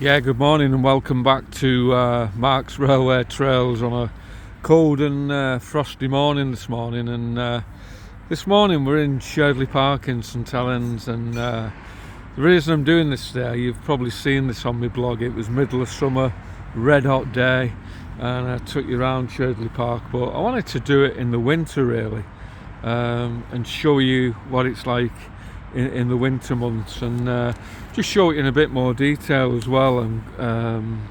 Yeah, good morning and welcome back to Mark's Railway Trails on a cold and frosty morning this morning. And this morning we're in Sherdley Park in St Helens, and the reason I'm doing this today, you've probably seen this on my blog, it was middle of summer, red hot day, and I took you around Sherdley Park, but I wanted to do it in the winter really, and show you what it's like in the winter months, and just show it in a bit more detail as well. I'm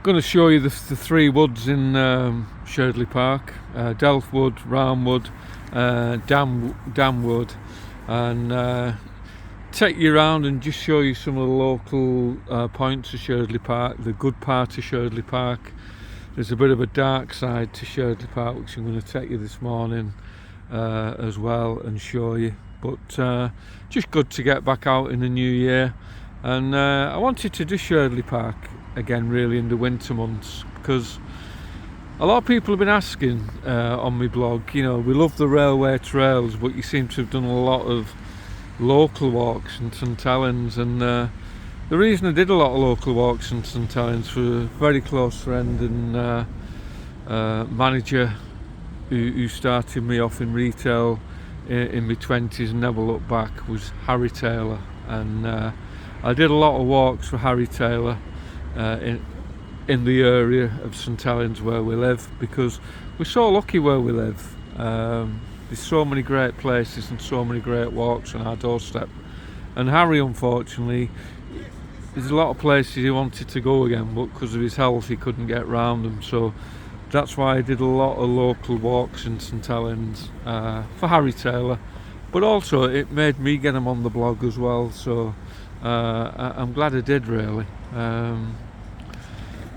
going to show you the three woods in Sherdley Park: Delft Wood, Round Wood, Dam Wood, and take you around and just show you some of the local points of Sherdley Park, the good part of Sherdley Park. There's a bit of a dark side to Sherdley Park which I'm going to take you this morning as well and show you. But just good to get back out in the new year, and I wanted to do Sherdley Park again really in the winter months, because a lot of people have been asking on my blog, you know, we love the railway trails, but you seem to have done a lot of local walks in St Helens. And the reason I did a lot of local walks in St Helens for a very close friend and manager who started me off in retail in my 20s and never looked back, was Harry Taylor. And I did a lot of walks for Harry Taylor in the area of St Helens where we live, because we're so lucky where we live. There's so many great places and so many great walks on our doorstep, and Harry, unfortunately, there's a lot of places he wanted to go again, but because of his health he couldn't get round them. So that's why I did a lot of local walks in St Helens for Harry Taylor, but also it made me get him on the blog as well, so I'm glad I did really.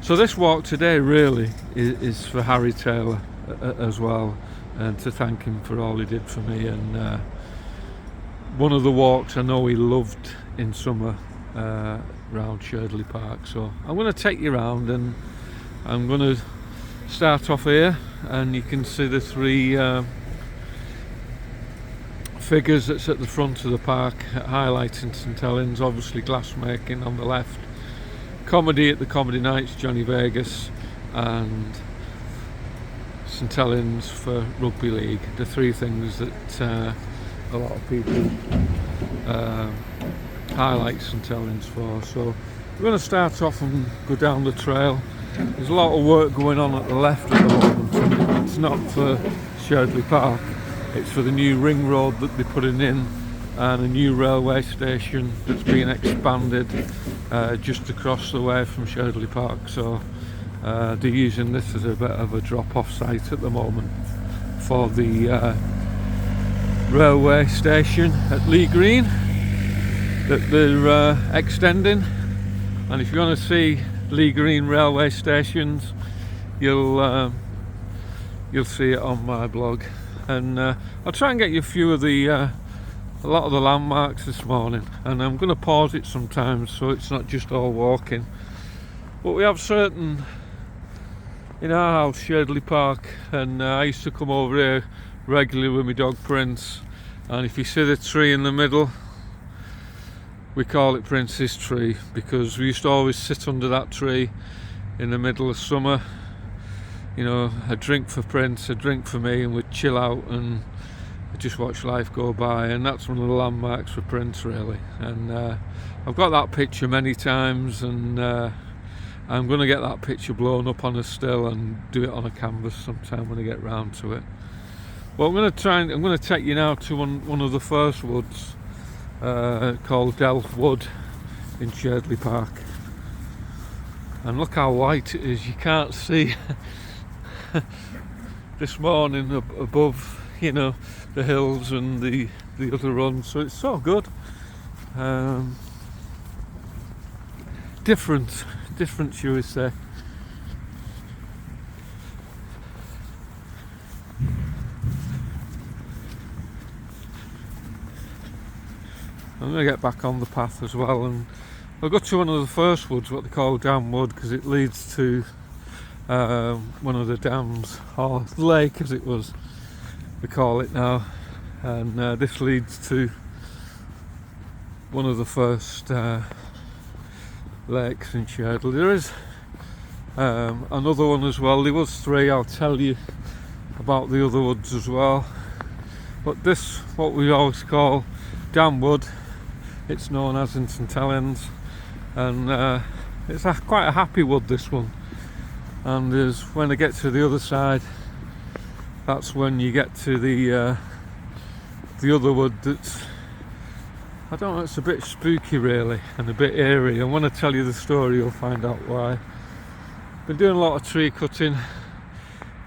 So this walk today really is for Harry Taylor as well, and to thank him for all he did for me. And one of the walks I know he loved in summer around Sherdley Park. So I'm going to take you around, and I'm going to start off here, and you can see the three figures that's at the front of the park highlighting St Helens. Obviously glassmaking on the left, comedy at the Comedy Nights, Johnny Vegas, and St Helens for Rugby League, the three things that a lot of people highlight St Helens for. So we're going to start off and go down the trail. There's a lot of work going on at the left at the moment. It's not for Sherdley Park, it's for the new ring road that they're putting in, and a new railway station that's being expanded just across the way from Sherdley Park. So they're using this as a bit of a drop-off site at the moment for the railway station at Lee Green that they're extending. And if you want to see Lee Green railway stations, you'll see it on my blog. And I'll try and get you a few of a lot of the landmarks this morning, and I'm going to pause it sometimes so it's not just all walking. But we have certain, in our house, Sherdley Park, and I used to come over here regularly with my dog Prince, and if you see the tree in the middle, we call it Prince's tree, because we used to always sit under that tree in the middle of summer, you know, a drink for Prince, a drink for me, and we'd chill out and just watch life go by. And that's one of the landmarks for Prince really. And I've got that picture many times, and I'm going to get that picture blown up on a still and do it on a canvas sometime when I get round to it. Well, I'm going to take you now to one of the first woods, called Delft Wood in Sherdley Park. And look how white it is, you can't see this morning above, you know, the hills and the other runs, so it's so good. Different shall we say. I'm going to get back on the path as well, and I'll go to one of the first woods, what they call Dam Wood, because it leads to one of the dams, or lake as it was, we call it now. And this leads to one of the first lakes in Sherdley. There is another one as well. There was 3. I'll tell you about the other woods as well. But this, what we always call Dam Wood, it's known as in St Helens, and it's quite a happy wood, this one. And when I get to the other side, that's when you get to the other wood that's, I don't know, it's a bit spooky really and a bit eerie, and when I tell you the story you'll find out why. Been doing a lot of tree cutting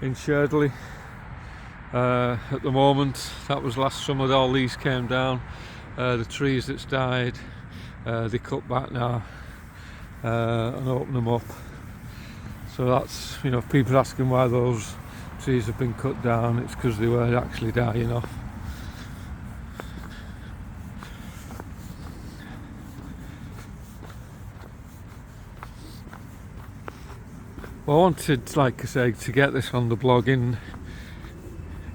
in Sherdley at the moment. That was last summer, all these came down. The trees that's died, they cut back now and open them up. So that's, you know, if people are asking why those trees have been cut down, it's because they were actually dying off. Well, I wanted, like I say, to get this on the blog in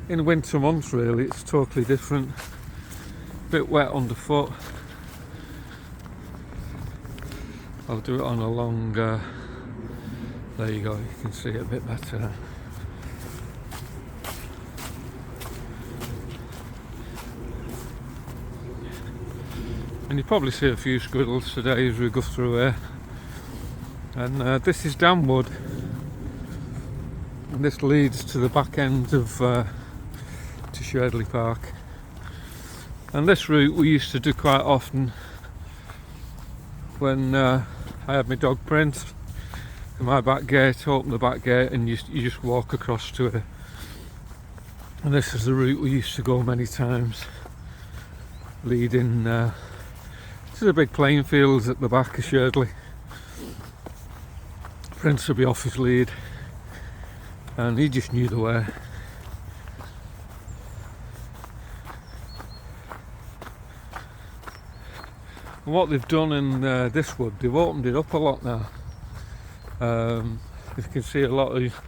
winter months really. It's totally different, a bit wet underfoot. I'll do it on a long, there you go, you can see it a bit better now. And you probably see a few squirrels today as we go through here. And this is Dam Wood, and this leads to the back end of to Sherdley Park. And this route we used to do quite often when I had my dog Prince. My back gate, open the back gate, and you just walk across to it. And this is the route we used to go many times, leading to the big playing fields at the back of Sherdley. Prince would be off his lead, and he just knew the way. And what they've done in this wood, they've opened it up a lot now. You can see a lot of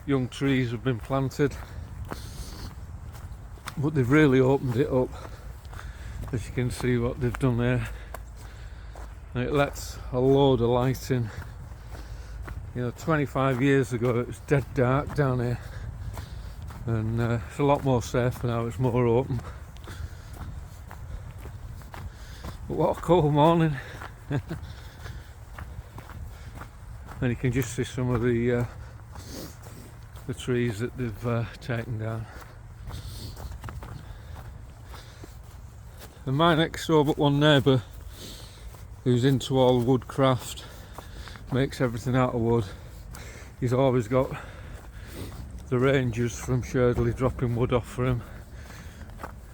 young trees have been planted, but they've really opened it up. As you can see what they've done there, and it lets a load of light in. You know, 25 years ago it was dead dark down here, and it's a lot more safe now, it's more open. But what a cool morning. And you can just see some of the trees that they've taken down. And my next door but one neighbour, who's into all woodcraft, makes everything out of wood. He's always got the rangers from Sherdley dropping wood off for him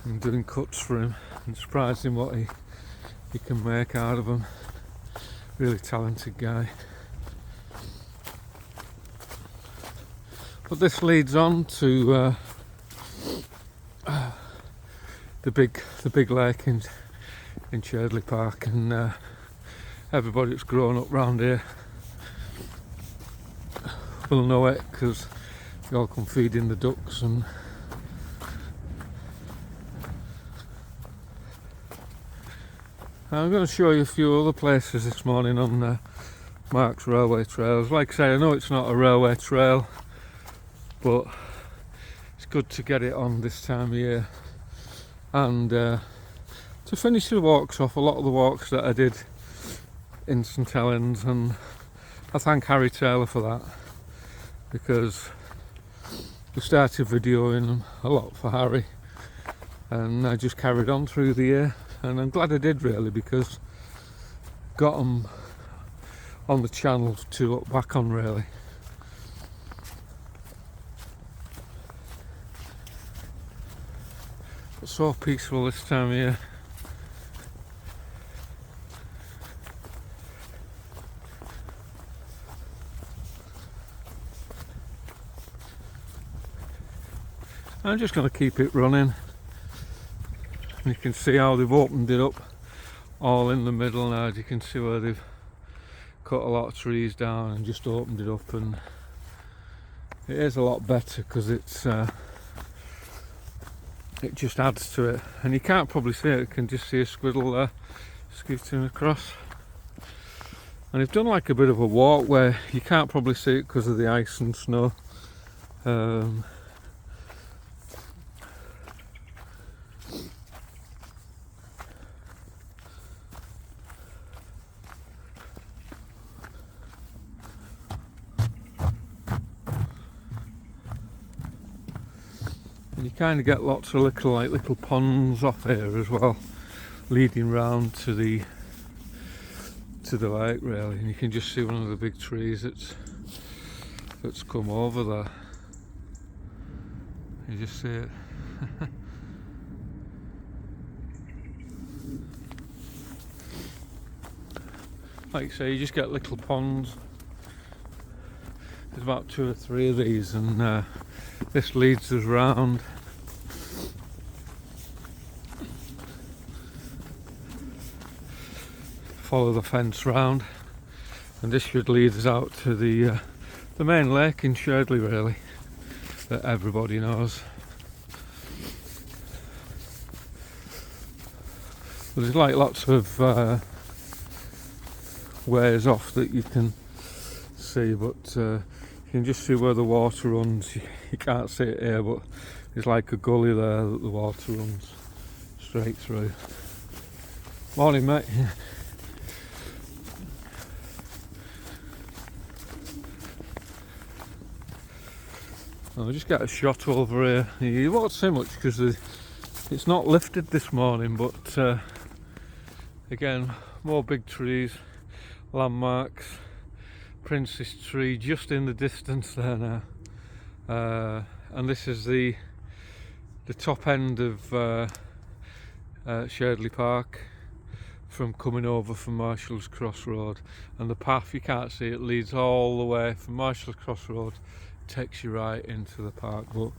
and doing cuts for him, and surprising what he can make out of them. Really talented guy. But this leads on to the big lake in Sherdley Park, and everybody that's grown up round here will know it because they all come feeding the ducks. And I'm going to show you a few other places this morning on Mark's railway trails. Like I say, I know it's not a railway trail, but it's good to get it on this time of year, and to finish the walks off. A lot of the walks that I did in St Helens, and I thank Harry Taylor for that, because we started videoing them a lot for Harry, and I just carried on through the year, and I'm glad I did really, because got them on the channel to look back on really. But so peaceful this time of year. I'm just going to keep it running. You can see how they've opened it up all in the middle now. As you can see where they've cut a lot of trees down and just opened it up, and it is a lot better because it's it just adds to it. And you can't probably see it, you can just see a squirrel there scooting across. And they've done like a bit of a walk where you can't probably see it because of the ice and snow. And you kind of get lots of little ponds off here as well, leading round to the lake really, and you can just see one of the big trees that's come over there. You just see it. Like you say, you just get little ponds. There's about 2 or 3 of these, and this leads us round. Follow the fence round, and this should lead us out to the main lake in Sherdley really, that everybody knows. There's like lots of ways off that you can see, but you can just see where the water runs. You can't see it here, but there's like a gully there that the water runs straight through. Morning, mate. I'll just get a shot over here. You won't see much because it's not lifted this morning, but again, more big trees, landmarks, Princess Tree just in the distance there now. And this is the top end of Sherdley Park from coming over from Marshall's Cross Road, and the path, you can't see it, leads all the way from Marshall's Cross Road, takes you right into the park. But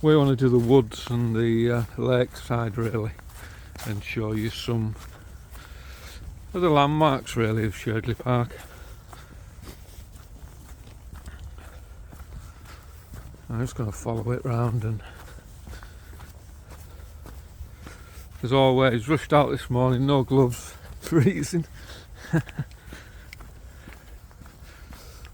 we want to do the woods and the lake side really, and show you some of the landmarks really of Sherdley Park. I'm just going to follow it round, and as always, rushed out this morning, no gloves, freezing.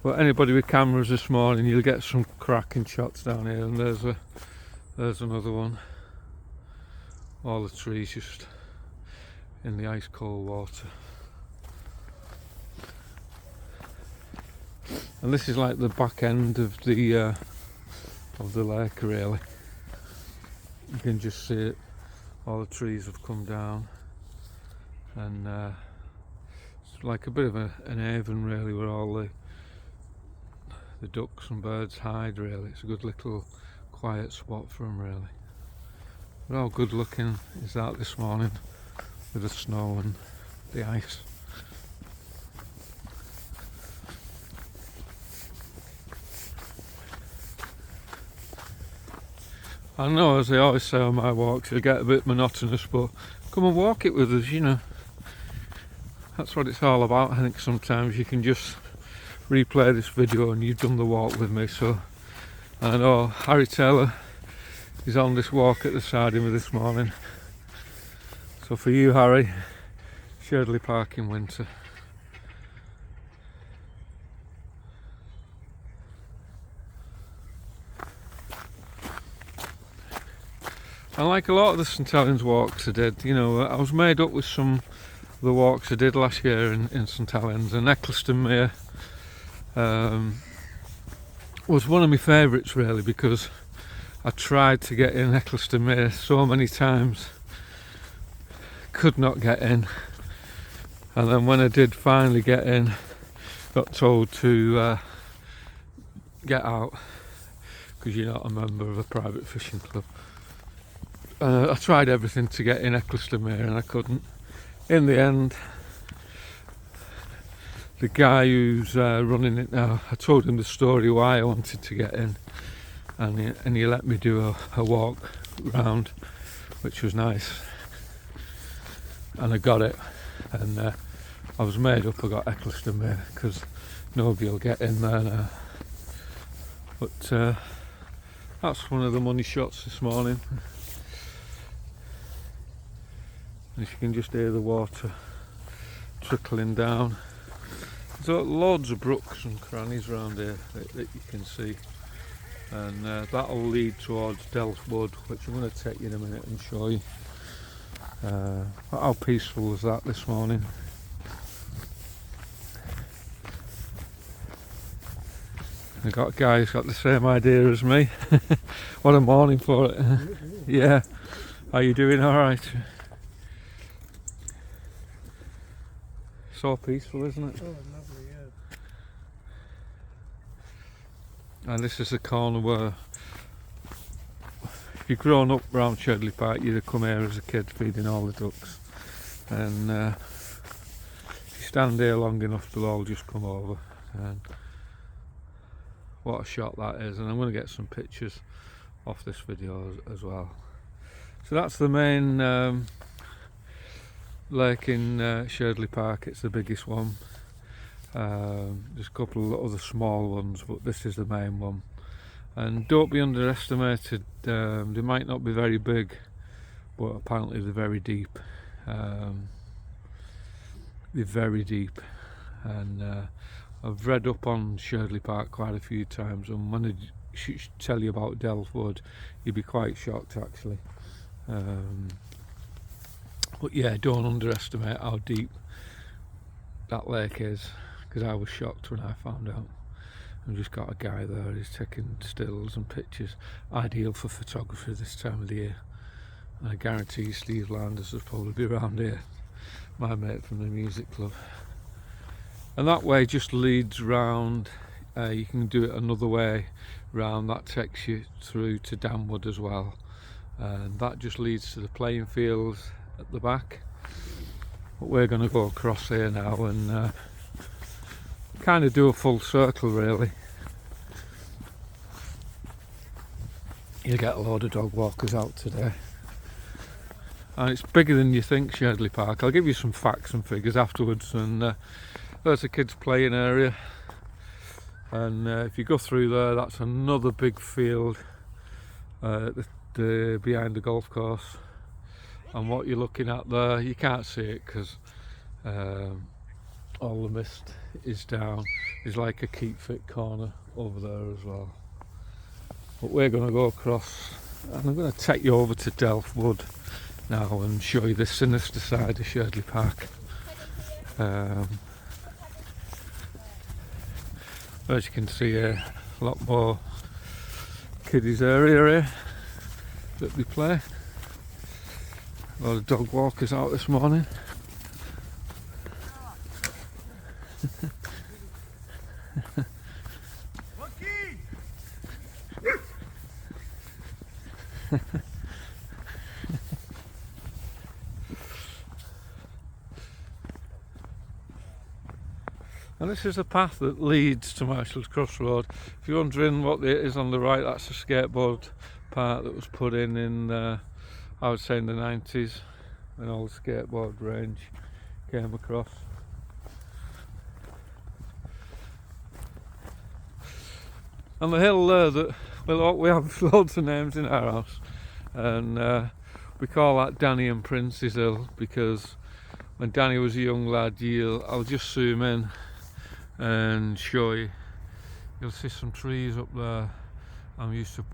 But anybody with cameras this morning, you'll get some cracking shots down here, and there's another one. All the trees just in the ice cold water. And this is like the back end of the lake really. You can just see it. All the trees have come down, and it's like a bit of an haven really, where all the ducks and birds hide really. It's a good little quiet spot for them really. But how good looking is that this morning with the snow and the ice. I know, as I always say on my walks, it'll get a bit monotonous, but come and walk it with us, you know. That's what it's all about. I think sometimes you can just replay this video and you've done the walk with me. So I know Harry Taylor is on this walk at the side of me this morning. So for you, Harry, Sherdley Park in winter. And like a lot of the St Helens walks I did, you know, I was made up with some of the walks I did last year in St Helens, and Eccleston Mere was one of my favourites really, because I tried to get in Eccleston Mere so many times, could not get in, and then when I did finally get in, got told to get out because you're not a member of a private fishing club. I tried everything to get in Eccleston Mere and I couldn't. In the end, the guy who's running it now, I told him the story why I wanted to get in, and he let me do a walk round, which was nice, and I got it, and I was made up I got Eccleston Mere because nobody will get in there now. But that's one of the money shots this morning. And if you can just hear the water trickling down, There's loads of brooks and crannies around here that you can see, and that'll lead towards Delf Wood, which I'm going to take you in a minute and show you. How peaceful was that this morning? I got a guy who's got the same idea as me. What a morning for it. Yeah. How you doing? All right. So peaceful, isn't it? Oh, lovely, yeah. And this is the corner where, if you've grown up around Sherdley Park, you'd have come here as a kid feeding all the ducks. And if you stand here long enough, they'll all just come over. And what a shot that is. And I'm going to get some pictures off this video as well. So that's the main lake in Sherdley Park. It's the biggest one. There's a couple of other small ones, but this is the main one. And don't be underestimated. They might not be very big, but apparently they're very deep. They're very deep, and I've read up on Sherdley Park quite a few times, and when I tell you about Delf Wood, you'd be quite shocked actually. But yeah, don't underestimate how deep that lake is, because I was shocked when I found out. I've just got a guy there, he's taking stills and pictures, ideal for photography this time of the year. And I guarantee Steve Landers will probably be around here, my mate from the music club. And that way just leads round. You can do it another way round, that takes you through to Damwood as well, and that just leads to the playing fields at the back. But we're going to go across here now and kind of do a full circle really. You'll get a load of dog walkers out today, and it's bigger than you think, Sherdley Park. I'll give you some facts and figures afterwards. And there's a kids playing area, and if you go through there, that's another big field behind the golf course. And what you're looking at there, you can't see it because all the mist is down. There's like a keep fit corner over there as well. But we're going to go across, and I'm going to take you over to Delf Wood now and show you the sinister side of Sherdley Park. As you can see here, a lot more kiddies area here that they play. A lot of dog walkers out this morning. And this is a path that leads to Marshall's Crossroad. If you're wondering what it is on the right, that's a skateboard park that was put in I would say in the 90s, when all the skateboard range came across. And the hill there, we have loads of names in our house, and we call that Danny and Prince's Hill, because when Danny was a young lad, I'll just zoom in and show you. You'll see some trees up there. I used to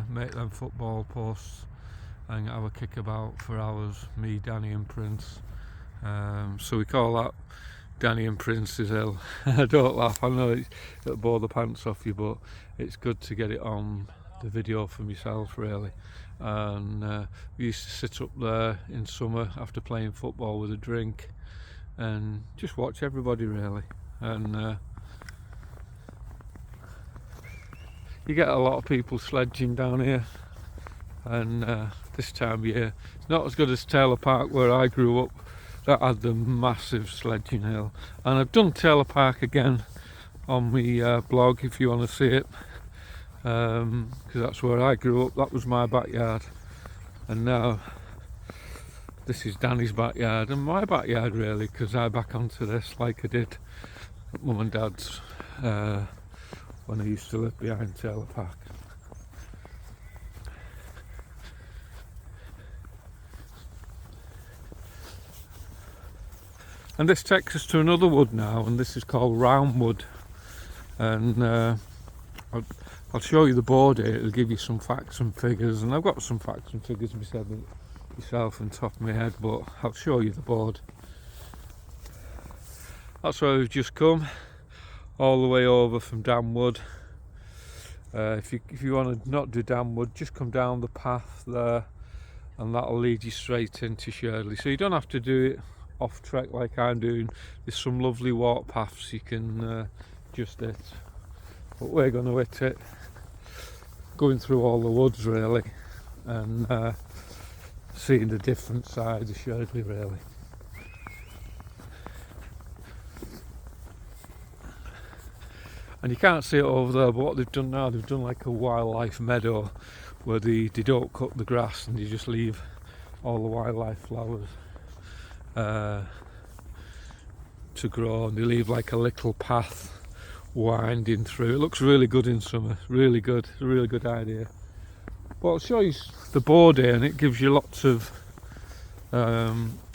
make them football posts and have a kick about for hours, me, Danny and Prince. So we call that Danny and Prince's Hill. Don't laugh, I know it'll bore the pants off you, but it's good to get it on the video for myself really. And we used to sit up there in summer after playing football with a drink and just watch everybody really. And you get a lot of people sledging down here, and this time of year it's not as good as Taylor Park where I grew up, that had the massive sledging hill. And I've done Taylor Park again on my blog if you want to see it, because that's where I grew up, that was my backyard. And now this is Danny's backyard and my backyard really, because I back onto this like I did at Mum and Dad's when I used to live behind Taylor Park. And this takes us to another wood now, and this is called roundwood. And I'll show you the board here. It'll give you some facts and figures, and I've got some facts and figures myself on top of my head, but I'll show you the board. That's where we've just come, all the way over from Damwood. If you want to not do Damwood, just come down the path there, and that'll lead you straight into Sherdley. So you don't have to do it off track like I'm doing. There's some lovely walk paths you can just hit, but we're going to hit it going through all the woods really, and seeing the different sides of Sherdley really. And you can't see it over there, but what they've done now, they've done like a wildlife meadow where they don't cut the grass and you just leave all the wildlife flowers to grow, and they leave like a little path winding through. It looks really good in summer, really good, a really good idea. But I'll show you the board here, and it gives you lots of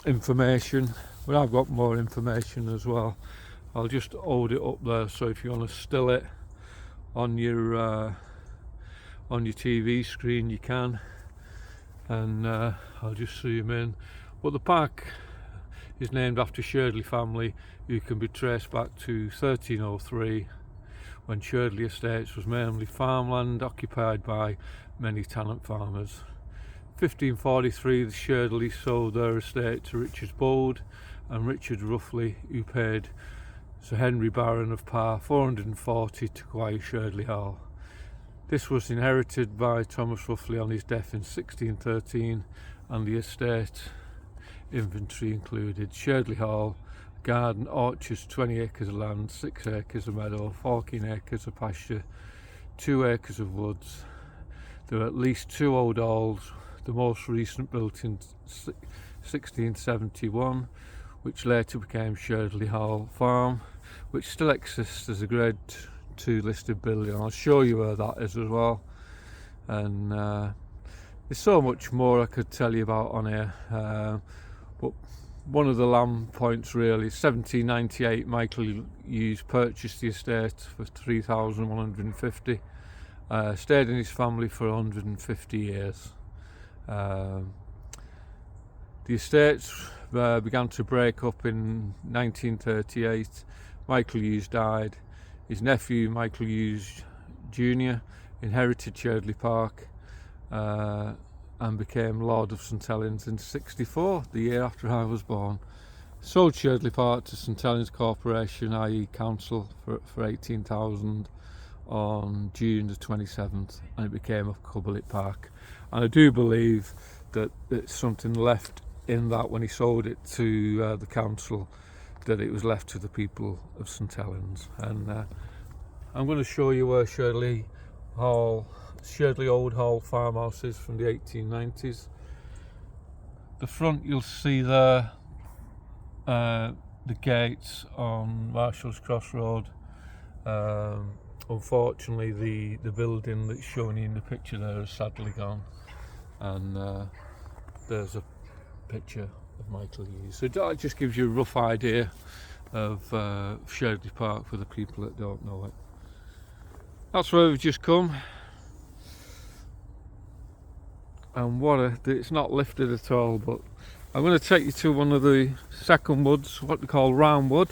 information, but I've got more information as well. I'll just hold it up there, so if you want to still it on your TV screen you can, and I'll just zoom in. But the park is named after Sherdley family, who can be traced back to 1303, when Sherdley Estates was mainly farmland occupied by many tenant farmers. 1543, the Sherdley sold their estate to Richard Bold and Richard Ruffley, who paid Sir Henry Baron of Parr 440 to acquire Sherdley Hall. This was inherited by Thomas Ruffley on his death in 1613, and the estate inventory included Sherdley Hall, garden, orchards, 20 acres of land, 6 acres of meadow, 14 acres of pasture, 2 acres of woods. There are at least 2 old halls, the most recent built in 1671, which later became Sherdley Hall Farm, which still exists as a Grade 2 listed building. I'll show you where that is as well. And there's so much more I could tell you about on here, but one of the land points really, 1798, Michael Hughes purchased the estate for 3,150, stayed in his family for 150 years. The estates began to break up in 1938. Michael Hughes died. His nephew, Michael Hughes Jr., inherited Sherdley Park and became Lord of St Helens in '64, the year after I was born. Sold Sherdley Park to St Helens Corporation, i.e. Council, for 18,000 on June the 27th, and it became a public park. And I do believe that it's something left in that when he sold it to the council, that it was left to the people of St Helens. And I'm going to show you where Sherdley Old Hall farmhouse is from the 1890s. The front, you'll see there the gates on Marshall's Cross Road. Unfortunately, the building that's shown in the picture there is sadly gone, and there's a picture of Michael Hughes. So that just gives you a rough idea of Sherdley Park for the people that don't know it. That's where we've just come, and it's not lifted at all, but I'm going to take you to one of the second woods, what they call roundwood.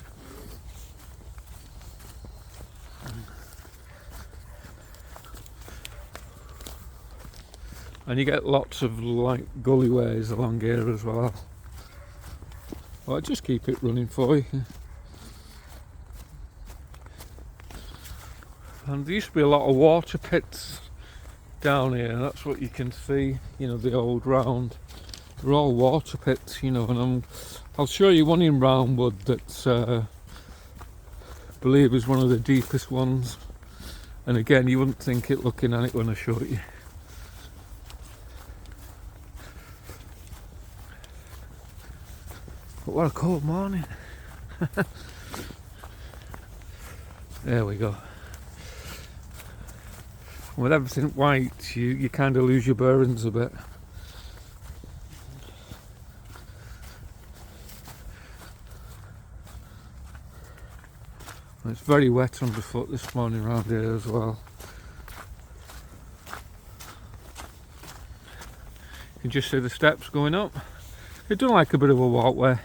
And you get lots of like gullyways along here as well. Well, I'll just keep it running for you. And there used to be a lot of water pits down here, and that's what you can see, you know, the old round. They're all water pits, you know, and I'll show you one in Roundwood that I believe is one of the deepest ones. And again, you wouldn't think it looking at it when I show it you. But what a cold morning. There we go. With everything white, you kind of lose your bearings a bit. And it's very wet underfoot this morning around here as well. You can just see the steps going up. It does like a bit of a walkway.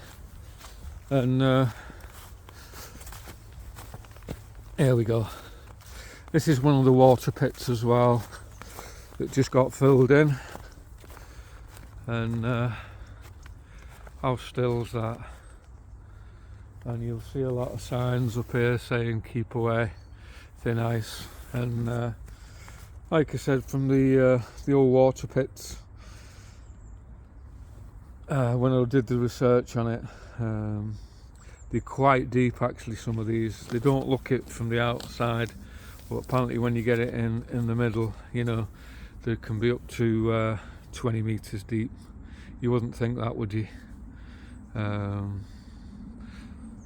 And here we go. This is one of the water pits as well that just got filled in. And how still's that? And you'll see a lot of signs up here saying keep away, thin ice. And like I said, from the old water pits, when I did the research on it, they're quite deep actually, some of these. They don't look it from the outside, but apparently when you get it in the middle, you know, they can be up to 20 metres deep. You wouldn't think that, would you?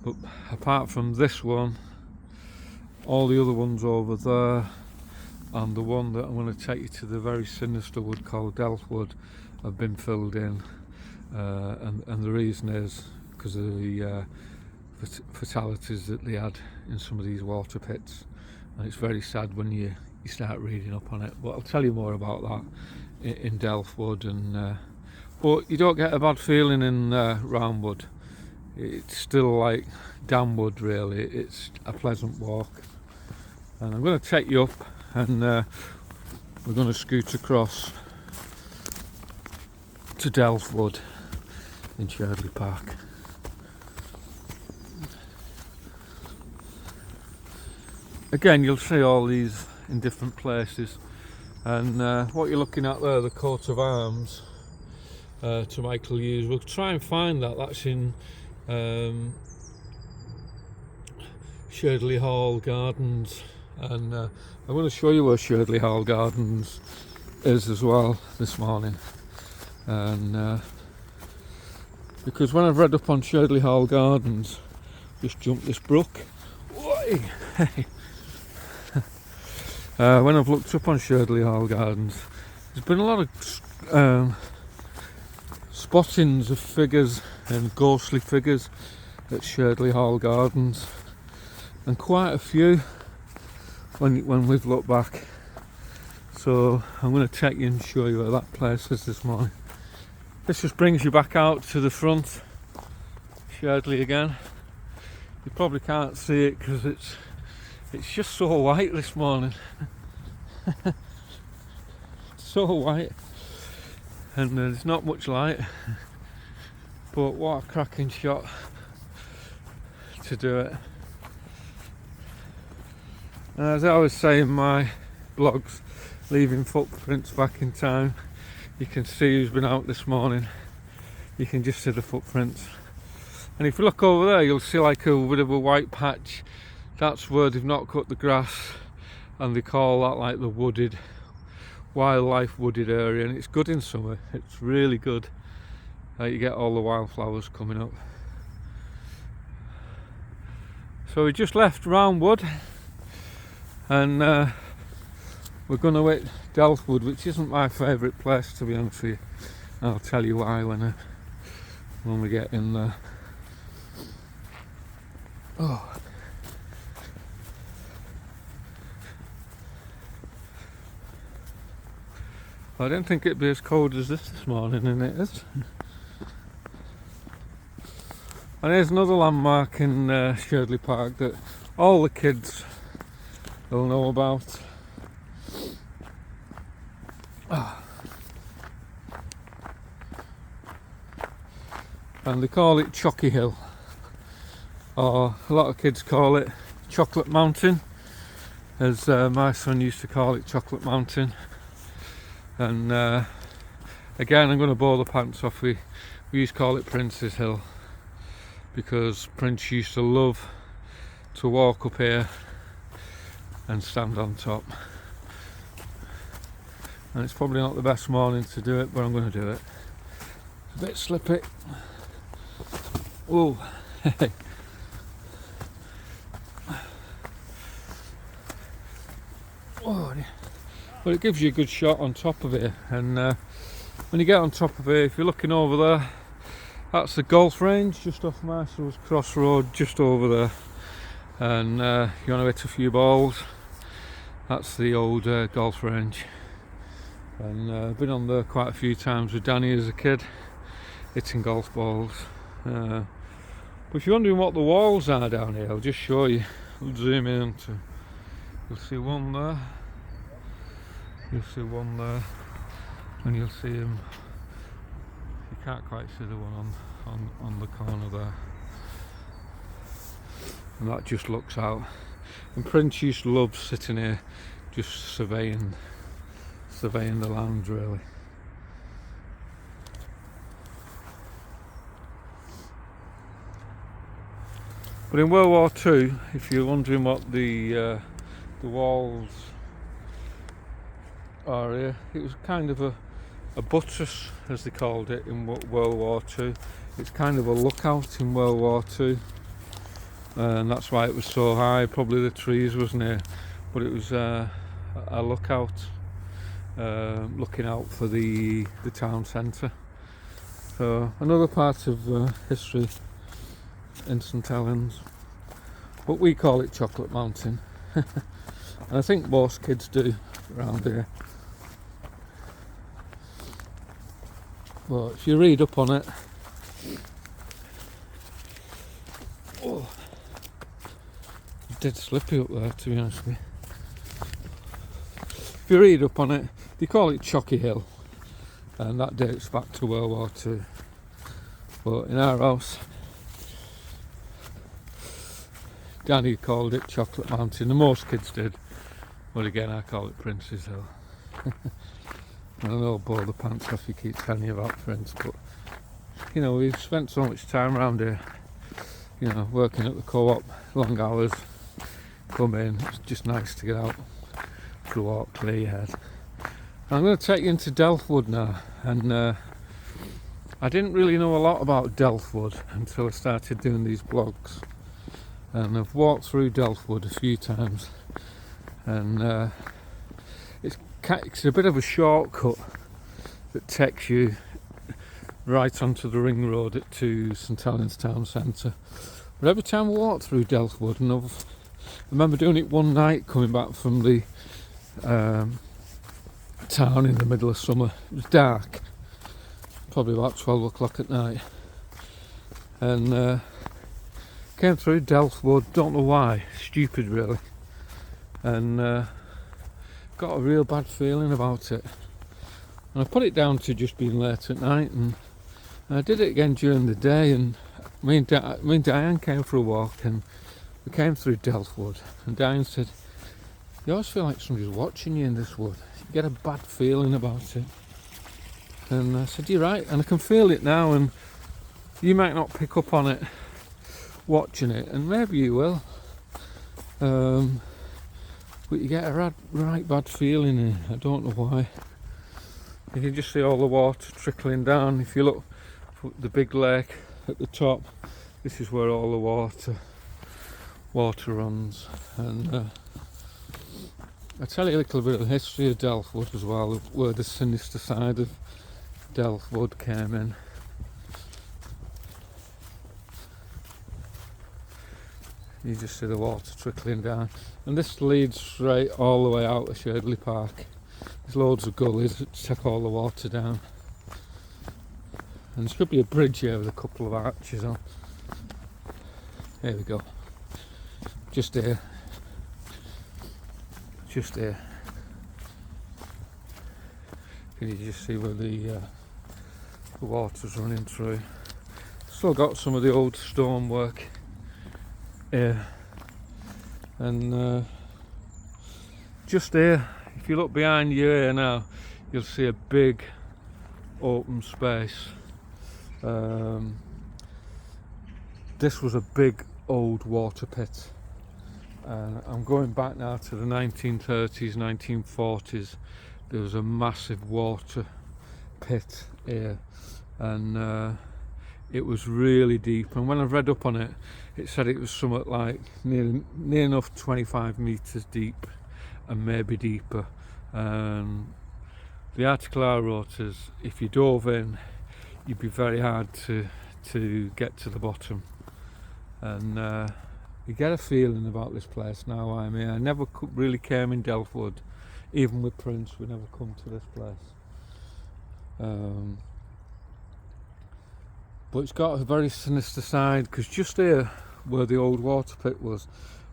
But apart from this one, all the other ones over there, and the one that I'm going to take you to, the very sinister wood called Delft wood, have been filled in. And the reason is because of the fatalities that they had in some of these water pits, and it's very sad when you start reading up on it. But I'll tell you more about that in Delft wood. And but you don't get a bad feeling in round wood. It's still like damn wood really. It's a pleasant walk, and I'm going to take you up, and we're going to scoot across to Delft wood in Sherdley Park. Again, you'll see all these in different places, and what you're looking at there, the coat of arms to Michael Hughes. We'll try and find that. That's in Sherdley Hall Gardens, and I'm going to show you where Sherdley Hall Gardens is as well this morning. And because when I've read up on Sherdley Hall Gardens, just jump this brook. When I've looked up on Sherdley Hall Gardens, there's been a lot of spottings of figures and ghostly figures at Sherdley Hall Gardens, and quite a few when we've looked back. So I'm going to take you and show you where that place is this morning. This just brings you back out to the front, Sherdley again. You probably can't see it because it's just so white this morning. So white, and there's not much light, but what a cracking shot to do it. And as I always say in my blogs, leaving footprints back in time, you can see who's been out this morning. You can just see the footprints, and if you look over there, you'll see like a bit of a white patch. That's where they've not cut the grass, and they call that like the wooded, wildlife wooded area, and it's good in summer. It's really good. You get all the wildflowers coming up. So we just left Round Wood, and we're going to hit Delft wood, which isn't my favourite place, to be honest with you. I'll tell you why when we get in there. Oh. I didn't think it'd be as cold as this morning, and it is. And here's another landmark in Sherdley Park that all the kids will know about. And they call it Chalky Hill, or a lot of kids call it Chocolate Mountain, as my son used to call it Chocolate Mountain. And again, I'm going to bore the pants off. We used to call it Prince's Hill because Prince used to love to walk up here and stand on top. And it's probably not the best morning to do it, but I'm going to do it. It's a bit slippy. Oh, oh, but it gives you a good shot on top of it. And when you get on top of it, if you're looking over there, that's the golf range just off Marshall's Cross Road, just over there. and you want to hit a few balls, that's the old golf range. And I've been on there quite a few times with Danny as a kid, hitting golf balls. But if you're wondering what the walls are down here, I'll just show you. I'll zoom in to, you'll see one there, you'll see one there, and you'll see him. You can't quite see the one on the corner there, and that just looks out. And Prince used to love sitting here just surveying the land, really. But in World War II, if you're wondering what the walls are here, it was kind of a buttress, as they called it in World War II. It's kind of a lookout in World War II, and that's why it was so high. Probably the trees wasn't here, but it was a lookout, looking out for the town centre. So another part of history in St Helens, but we call it Chocolate Mountain. And I think most kids do around here. But if you read up on it, oh, dead slippy up there, to be honest with you. If you read up on it, they call it Chocky Hill, and that dates back to World War II. But in our house, Danny called it Chocolate Mountain, and most kids did. But again, I call it Prince's Hill. I know I'll bore the pants off you keep telling you about Prince, but you know, we've spent so much time around here, you know, working at the co-op, long hours, come in, it's just nice to get out, go walk, clear your head. I'm going to take you into Delftwood now, and I didn't really know a lot about Delftwood until I started doing these blogs, and I've walked through Delftwood a few times, and it's a bit of a shortcut that takes you right onto the ring road to St Helens town centre. But every time I walk through Delftwood, and I remember doing it one night coming back from the town in the middle of summer. It was dark, probably about 12 o'clock at night, and came through Delftwood, don't know why, stupid really, and got a real bad feeling about it. And I put it down to just being late at night, and I did it again during the day, and me and Diane came for a walk, and we came through Delftwood, and Diane said, you always feel like somebody's watching you in this wood, you get a bad feeling about it. And I said, you're right, and I can feel it now, and you might not pick up on it watching it, and maybe you will, but you get a right bad feeling here. I don't know why. You can just see all the water trickling down. If you look at the big lake at the top, this is where all the water runs. And I'll tell you a little bit of the history of Delftwood as well, of where the sinister side of Delftwood came in. You just see the water trickling down, and this leads straight all the way out of Sherdley Park. There's loads of gullies that take all the water down, and there should be a bridge here with a couple of arches on. Here we go, just here. Can you just see where the water's running through? Still got some of the old stonework here, and just here, if you look behind you here now, you'll see a big open space. This was a big old water pit. I'm going back now to the 1930s, 1940s. There was a massive water pit here, and it was really deep, and when I've read up on it, it said it was somewhat like near enough 25 metres deep, and maybe deeper. The article I wrote is, if you dove in, you'd be very hard to get to the bottom, and you get a feeling about this place now. I mean, I never really came in Delftwood, even with Prince. We never come to this place. But it's got a very sinister side, because just here where the old water pit was,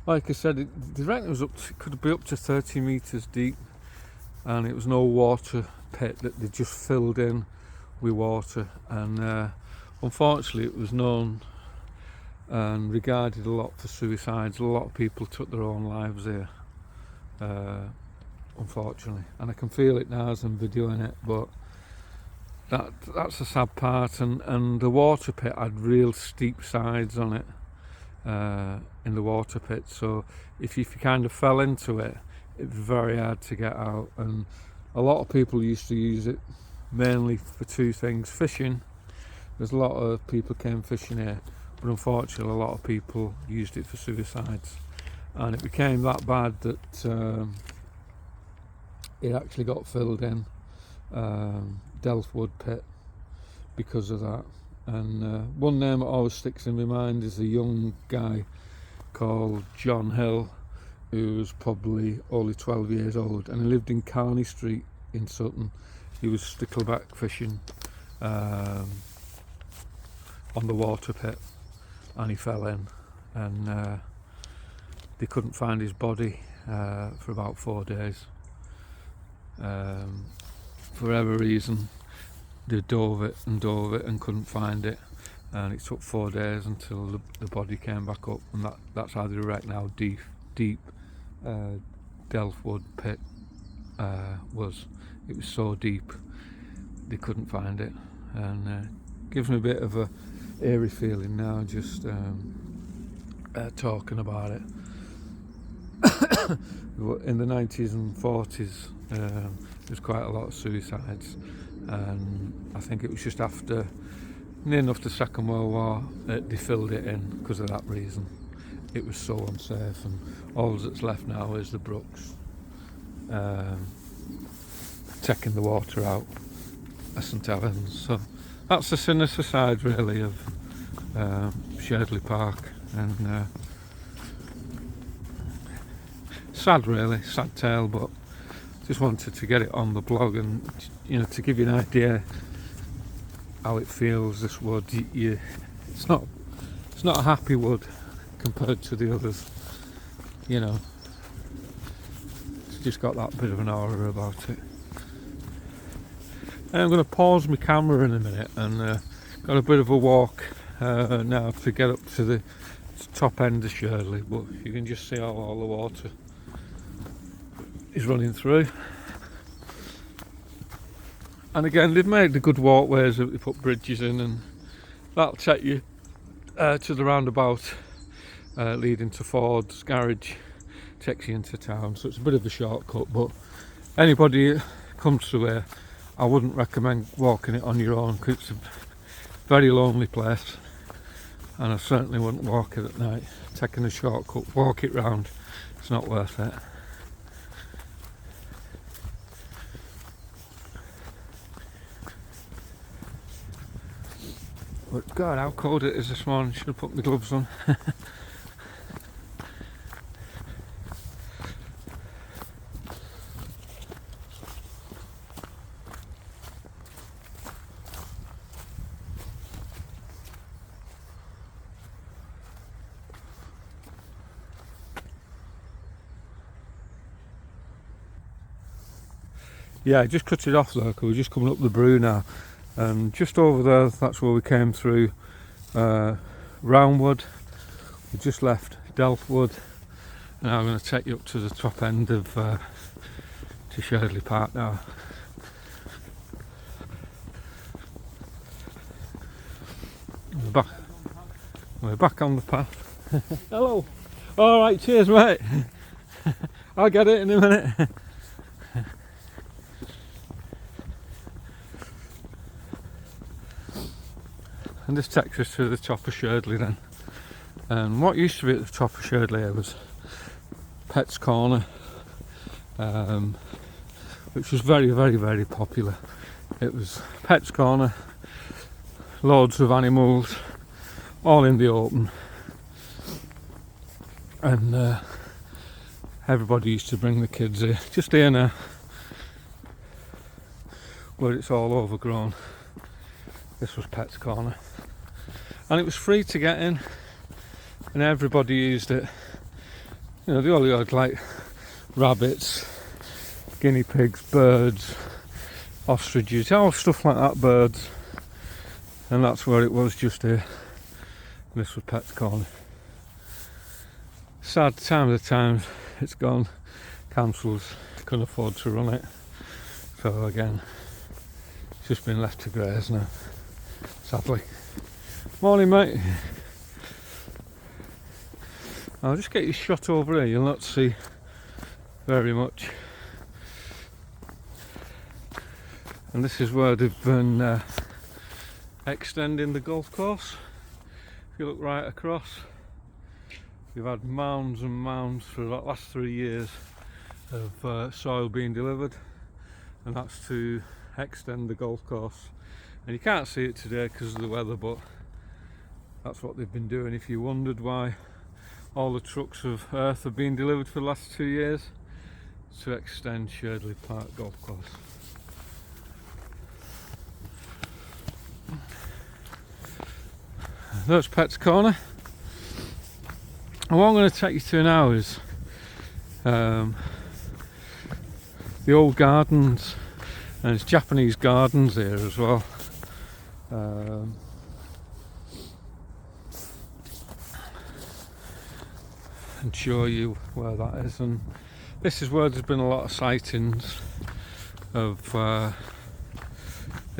like I said, they reckon it was it could be up to 30 metres deep, and it was no water pit that they just filled in with water. And unfortunately, it was known and regarded a lot for suicides. A lot of people took their own lives here, unfortunately, and I can feel it now as I'm videoing it. But that's the sad part. And the water pit had real steep sides on it, in the water pit, so if you kind of fell into it, it was very hard to get out. And a lot of people used to use it mainly for two things: fishing. There's a lot of people came fishing here, but unfortunately a lot of people used it for suicides, and it became that bad that it actually got filled in, Delftwood pit, because of that. And one name that always sticks in my mind is a young guy called John Hill, who was probably only 12 years old, and he lived in Carney Street in Sutton. He was stickleback fishing on the water pit, and he fell in, and they couldn't find his body for about 4 days. For whatever reason, they dove it and couldn't find it, and it took 4 days until the body came back up, and that's how they reckon how deep Delftwood pit was. It was so deep they couldn't find it, and gives me a bit of a eerie feeling now just talking about it. In the 90s and 40s, there was quite a lot of suicides, and I think it was just after near enough the Second World War they filled it in because of that reason. It was so unsafe, and all that's left now is the brooks, taking the water out at St Helens. So that's the sinister side really of Sherdley Park, and sad really, sad tale, but just wanted to get it on the blog, and to give you an idea how it feels. This wood, it's not a happy wood compared to the others, it's just got that bit of an aura about it. And I'm going to pause my camera in a minute, and got a bit of a walk now to get up to the top end of Sherdley, but you can just see how all the water is running through. And again, they've made the good walkways that they put bridges in, and that'll take you to the roundabout leading to Ford's garage, takes you into town, so it's a bit of a shortcut. But anybody who comes through here, I wouldn't recommend walking it on your own, because it's a very lonely place, and I certainly wouldn't walk it at night. Taking a shortcut, walk it round, it's not worth it. But God, how cold it is this morning. Should have put my gloves on. Yeah, I just cut it off though, because we're just coming up the Brew now. And just over there, that's where we came through Roundwood. We just left Delftwood, and I'm going to take you up to the top end of to Sherdley Park now. We're back on the path. Hello. All right, cheers, mate. I'll get it in a minute. And this takes us to the top of Sherdley then. And what used to be at the top of Sherdley was Pet's Corner, which was very, very, very popular. It was Pet's Corner, loads of animals, all in the open. and everybody used to bring the kids here. Just here now, where it's all overgrown. This was Pet's Corner, and it was free to get in, and everybody used it. You know, they only had like rabbits, guinea pigs, birds, ostriches, all stuff like that, birds, and that's where it was, just here. This was Pet's Corner. Sad time of the times, it's gone. Councils couldn't afford to run it, so again, it's just been left to graze now, sadly. Morning, mate. I'll just get you shot over here, you'll not see very much. And this is where they've been extending the golf course. If you look right across, we've had mounds and mounds for the last 3 years of soil being delivered, and that's to extend the golf course. And you can't see it today because of the weather, but that's what they've been doing. If you wondered why all the trucks of earth have been delivered for the last 2 years, to extend Sherdley Park golf course. That's Pet's Corner. And what I'm going to take you to now is the old gardens, and it's Japanese gardens here as well. And show you where that is. And this is where there's been a lot of sightings of a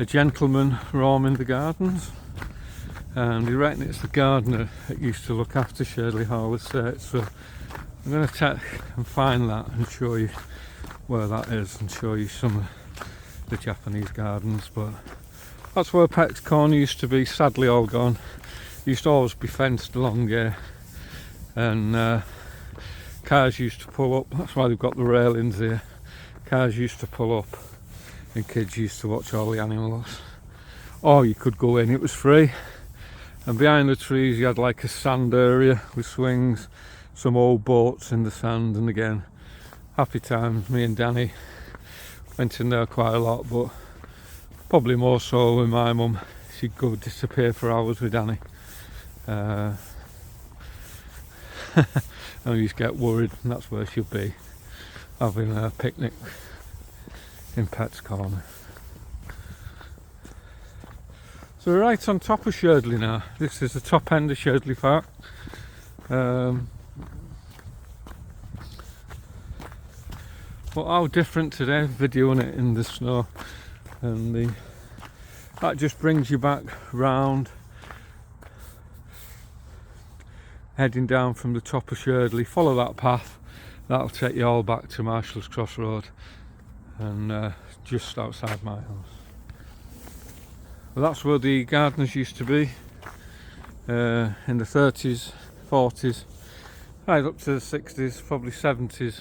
gentleman roaming the gardens, and they reckon it's the gardener that used to look after Sherdley Hall Estate. So I'm going to take and find that and show you where that is, and show you some of the Japanese gardens. But that's where Pet's Corner used to be, sadly all gone. It used to always be fenced along here, and cars used to pull up. That's why they've got the railings here. Cars used to pull up and kids used to watch all the animals. Or you could go in, it was free. And behind the trees you had like a sand area with swings, some old boats in the sand, and again, happy times. Me and Danny went in there quite a lot, but probably more so with my mum. She'd go disappear for hours with Danny. And we used to get worried, and that's where she'll be, having a picnic in Pet's Corner. So we're right on top of Sherdley now. This is the top end of Sherdley Park. But how different today, videoing it in the snow, and that just brings you back round, heading down from the top of Sherdley. Follow that path, that'll take you all back to Marshall's Cross Road, and just outside my house. Well, that's where the gardeners used to be in the 30s, 40s, right up to the 60s, probably 70s.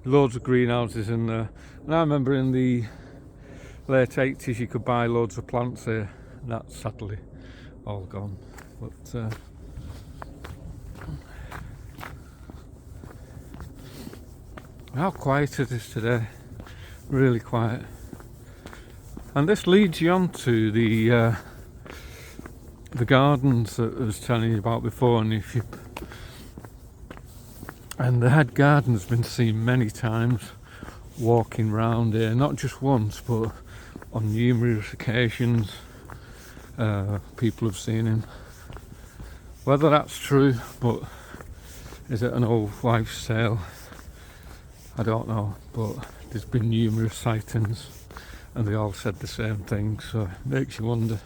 Loads of greenhouses in there, and I remember in the late 80s you could buy loads of plants here, and that's sadly all gone. But how quiet it is today, really quiet. And this leads you on to the gardens that I was telling you about before. And the head gardener's been seen many times walking round here, not just once but on numerous occasions. People have seen him. Whether that's true, but is it an old wives' tale, I don't know, but there's been numerous sightings and they all said the same thing, so it makes you wonder.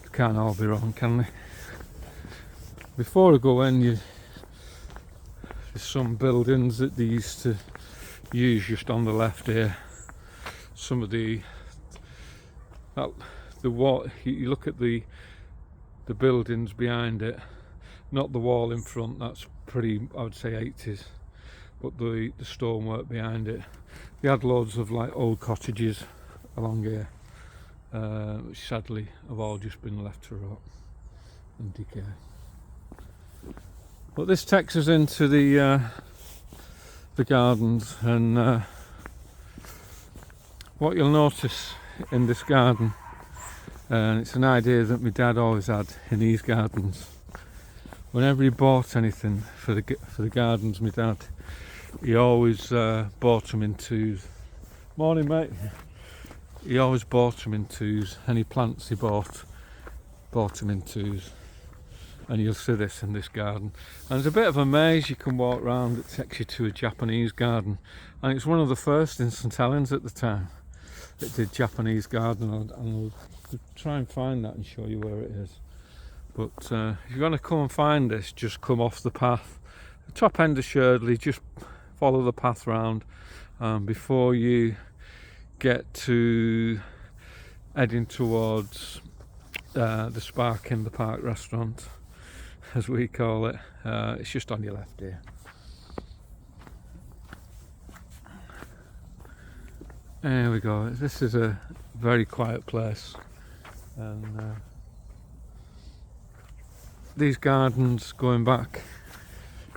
They can't all be wrong, can they? Before I go in, there's some buildings that they used to use just on the left here. Some of the wall, you look at the buildings behind it, not the wall in front, that's pretty, I would say 80s, but the stonework behind it. They had loads of like old cottages along here, which sadly have all just been left to rot and decay. But this takes us into the gardens, and what you'll notice in this garden, and it's an idea that my dad always had in these gardens. Whenever he bought anything for the gardens, my dad, he always bought them in twos. Morning, mate. He always bought them in twos. Any plants he bought them in twos. And you'll see this in this garden. And there's a bit of a maze you can walk around that takes you to a Japanese garden. And it's one of the first in St Helens at the time that did Japanese garden. And I'll try and find that and show you where it is. But if you're going to come and find this, just come off the path. The top end of Sherdley, just follow the path round. Before you get to heading towards the Spark in the Park restaurant, as we call it, it's just on your left here. There we go. This is a very quiet place, and these gardens going back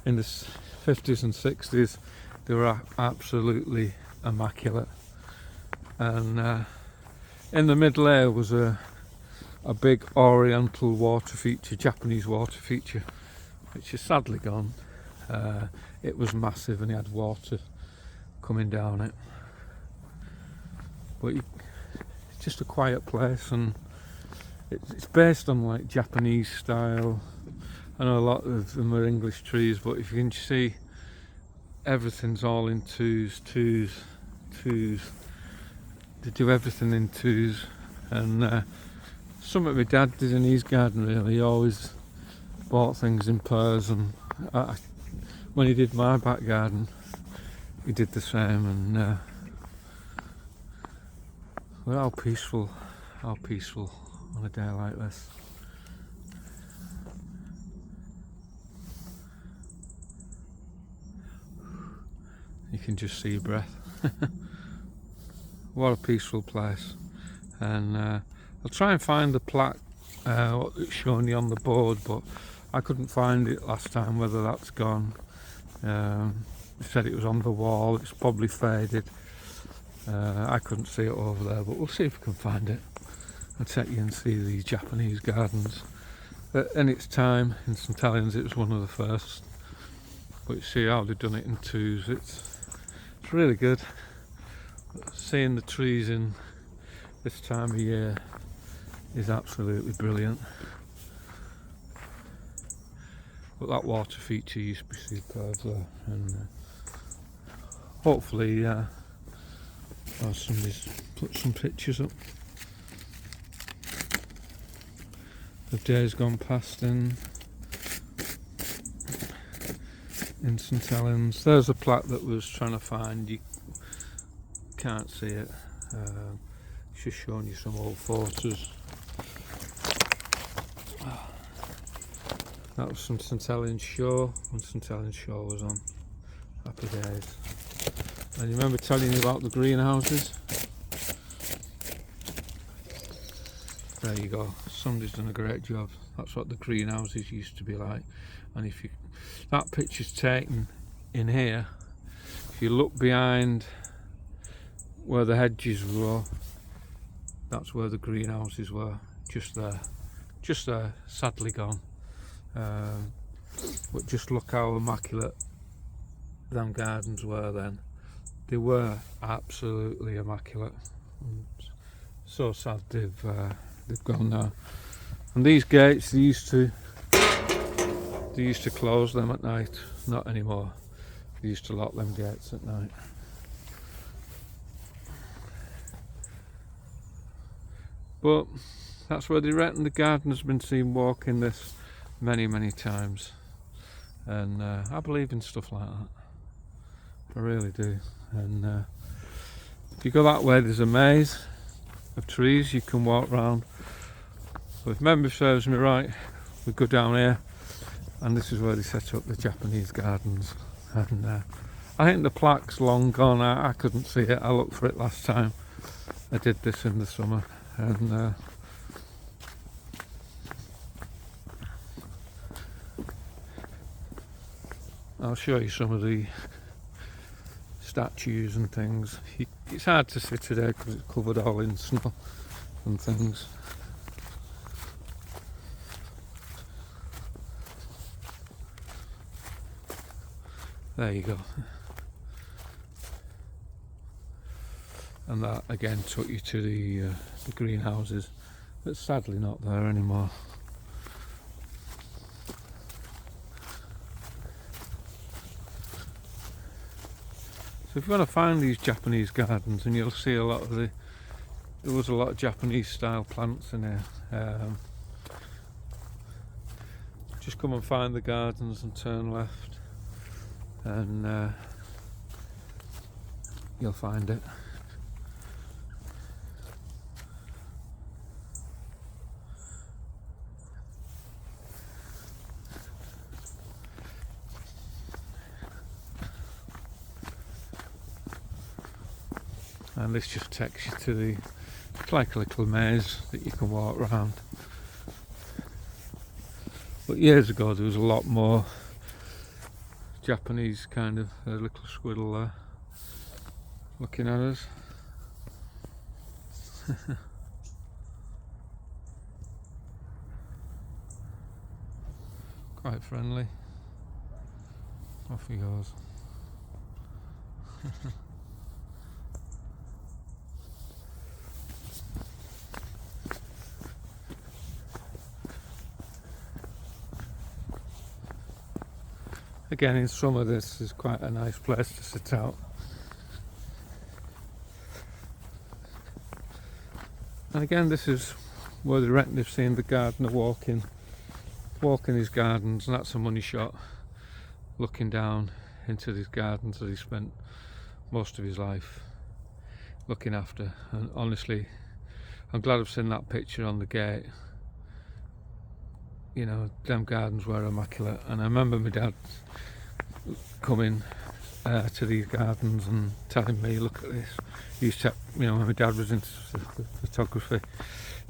in the 50s and 60s, they were absolutely immaculate. And in the middle there was a big oriental water feature, Japanese water feature, which is sadly gone. It was massive and it had water coming down it. But it's just a quiet place, and it's based on like Japanese style. I know a lot of them are English trees, but if you can see, everything's all in twos. They do everything in twos, and something my dad did in his garden really. He always bought things in pairs, and when he did my back garden, he did the same. And well, how peaceful on a day like this. You can just see your breath. What a peaceful place. And I'll try and find the plaque what it's showing you on the board, but I couldn't find it last time, whether that's gone. It said it was on the wall, it's probably faded. I couldn't see it over there, but we'll see if we can find it. I'll take you and see these Japanese gardens. In its time in St Helens, it was one of the first. But you see how they've done it in twos. It's really good. Seeing the trees in this time of year is absolutely brilliant. But that water feature used to be superb there, and hopefully somebody's put some pictures up of days gone past in St Helens. There's a plaque that was trying to find. You can't see it. It's just showing you some old photos. That was from St Helens Show, when St Helens Show was on. Happy days. And you remember telling you about the greenhouses? There you go. Somebody's done a great job. That's what the greenhouses used to be like. And if you, that picture's taken in here, if you look behind where the hedges were, that's where the greenhouses were. Just there, sadly gone. But just look how immaculate them gardens were then. They were absolutely immaculate. So sad they've gone now. And these gates, they used to close them at night. Not anymore. They used to lock them gates at night. But that's where they reckon the gardener's been seen walking this many times. And I believe in stuff like that. I really do. And if you go that way, there's a maze of trees you can walk round. But if memory serves me right, we go down here, and this is where they set up the Japanese gardens. And I think the plaque's long gone. I couldn't see it. I looked for it last time. I did this in the summer, and I'll show you some of the statues and things. It's hard to see today because it's covered all in snow and things. There you go. And that again took you to the greenhouses, but sadly not there anymore. So if you want to find these Japanese gardens, and you'll see a lot of there was a lot of Japanese style plants in here. Just come and find the gardens and turn left, and you'll find it. And this just takes you to it's like a little maze that you can walk around. But years ago there was a lot more Japanese kind of little squirrel there looking at us. Quite friendly. Off he goes. Again, in summer this is quite a nice place to sit out. And again, this is where they've seen the gardener walking his gardens, and that's a money shot, looking down into these gardens that he spent most of his life looking after. And honestly, I'm glad I've seen that picture on the gate. You know, them gardens were immaculate, and I remember my dad coming to these gardens and telling me, look at this. He used to, you know, when my dad was into photography,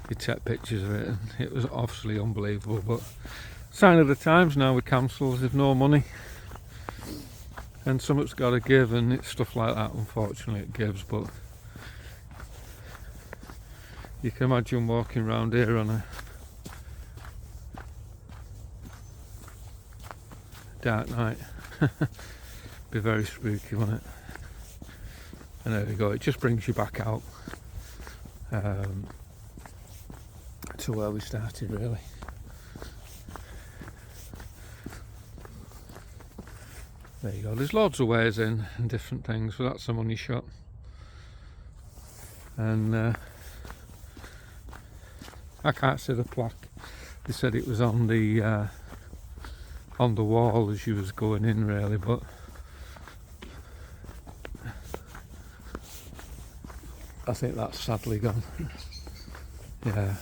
he'd take pictures of it, and it was obviously unbelievable. But sign of the times now with councils, there's no money, and something's got to give, and it's stuff like that, unfortunately it gives. But you can imagine walking around here on a dark night. Be very spooky, won't it? And there we go, it just brings you back out to where we started, really. There you go, there's loads of ways in and different things, so that's a money shot. And I can't see the plaque. They said it was on the wall as you was going in, really, but I think that's sadly gone. Yeah,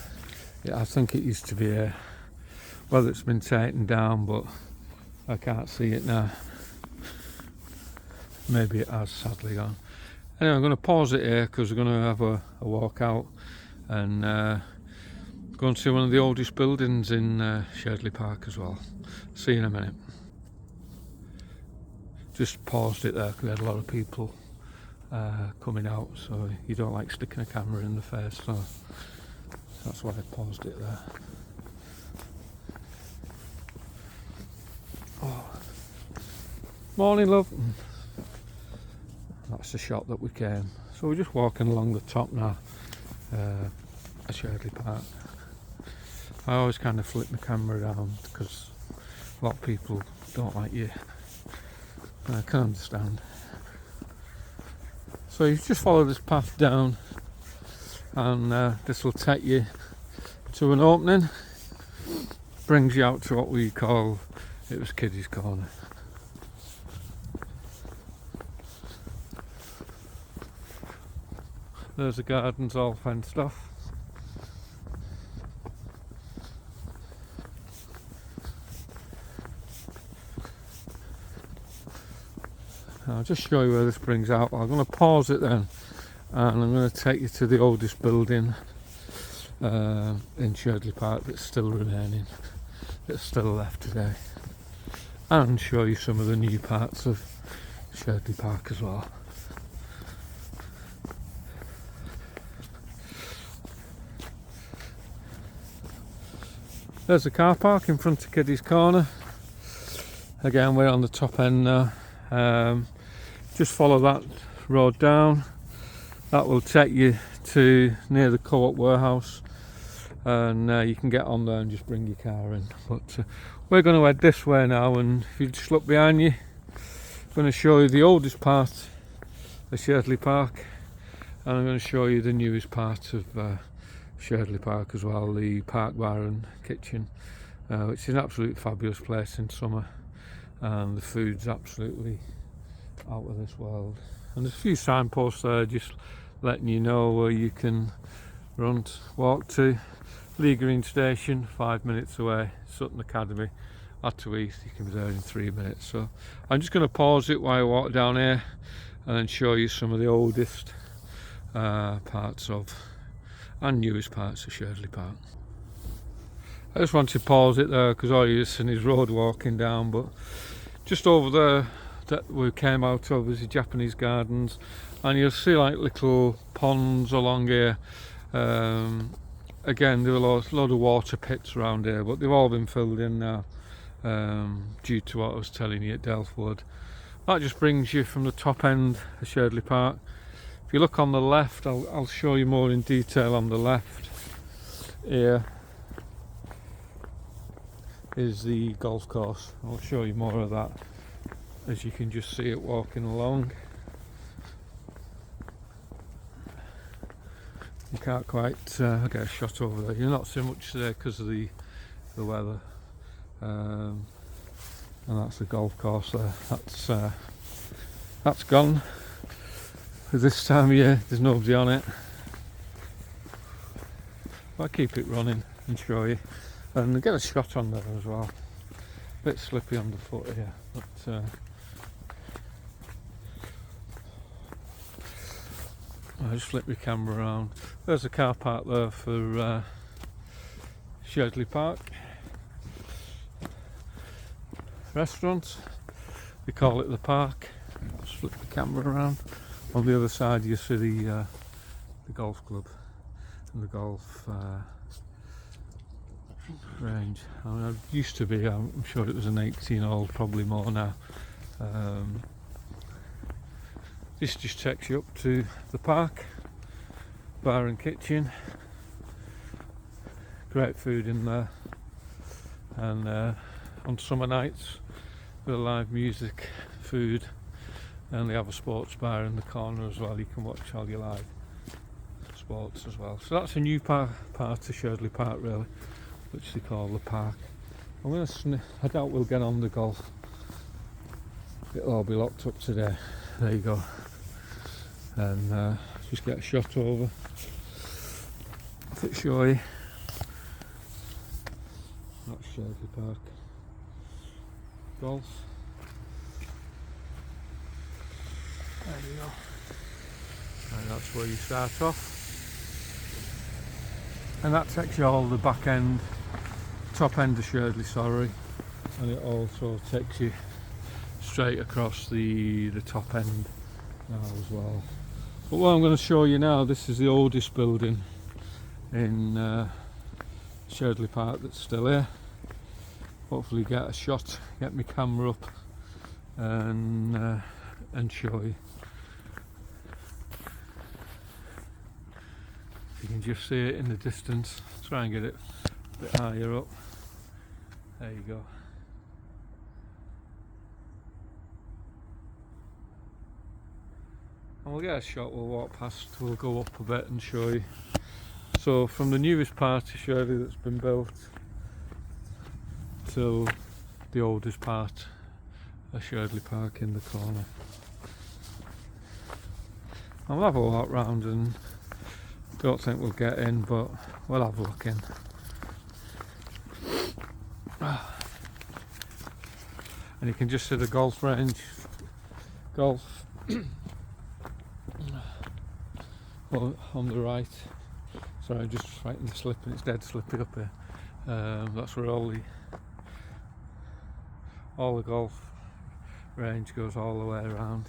I think it used to be a, well, it's been taken down, but I can't see it now. Maybe it has sadly gone. Anyway, I'm going to pause it here because we're going to have a walk out and go and see one of the oldest buildings in Sherdley Park as well. See you in a minute. Just paused it there because we had a lot of people coming out, so you don't like sticking a camera in the face, so that's why I paused it there. Oh. Morning, love. That's the shot that we came. So we're just walking along the top now at Sherdley Park. I always kind of flip my camera around because a lot of people don't like you. I can understand. So you just follow this path down, and this will take you to an opening. Brings you out to what we call, it was Kiddies Corner. There's the gardens all fenced off. I'll just show you where this brings out. I'm going to pause it then, and I'm going to take you to the oldest building in Sherdley Park that's still remaining, that's still left today. and show you some of the new parts of Sherdley Park as well. There's the car park in front of Kiddy's Corner. Again, we're on the top end now. Just follow that road down. That will take you to near the Co-op warehouse, and you can get on there and just bring your car in. But we're going to head this way now, and if you just look behind you, I'm going to show you the oldest part of Sherdley Park, and I'm going to show you the newest part of Sherdley Park as well, the Park Bar and Kitchen, which is an absolute fabulous place in summer, and the food's absolutely out of this world. And there's a few signposts there just letting you know where you can walk to. Lee Green Station, 5 minutes away. Sutton Academy, Atto East, you can be there in 3 minutes. So I'm just going to pause it while I walk down here and then show you some of the oldest parts of and newest parts of Sherdley Park. I just want to pause it there because all you're seeing is road walking down, but just over there that we came out of is the Japanese gardens, and you'll see like little ponds along here. Again, there were a lot of water pits around here, but they've all been filled in now due to what I was telling you at Delftwood. That just brings you from the top end of Sherdley Park. If you look on the left, I'll show you more in detail on the left. Here is the golf course. I'll show you more of that as you can just see it walking along. You can't quite get a shot over there. You're not so much there because of the weather. And that's the golf course there. That's gone. For this time of year, there's nobody on it. I'll keep it running and show you, and get a shot on there as well. A bit slippy on the foot here, but I'll just flip my camera around. There's a car park there for Sherdley Park. Restaurant, we call it the park. Just flip the camera around. On the other side you see the golf club and the golf range. I mean, it used to be, I'm sure it was an 18-hole, probably more now. This just takes you up to the park, bar and kitchen. Great food in there, and on summer nights, bit of live music, food. And they have a sports bar in the corner as well. You can watch all your live sports as well. So that's a new part of Sherdley Park really, which they call the park. I'm going to I doubt we'll get on the golf. It'll all be locked up today. There you go. And just get a shot over to show you. That's Sherdley Park. Golf. There you go. And that's where you start off. And that takes you all the back end, top end of Sherdley, sorry. And it also takes you straight across the top end now as well. But what I'm going to show you now, this is the oldest building in Sherdley Park that's still here. Hopefully get a shot, get my camera up and show you. You can just see it in the distance. Try and get it a bit higher up. There you go. And we'll get a shot, we'll walk past, we'll go up a bit and show you. So from the newest part of Sherdley that's been built till the oldest part of Sherdley Park in the corner. I'll have a walk round, and don't think we'll get in, but we'll have a look in. And you can just see the golf range. Golf on the right. Sorry, just right in the slip, and it's dead slippy up here. That's where all all the golf range goes all the way around.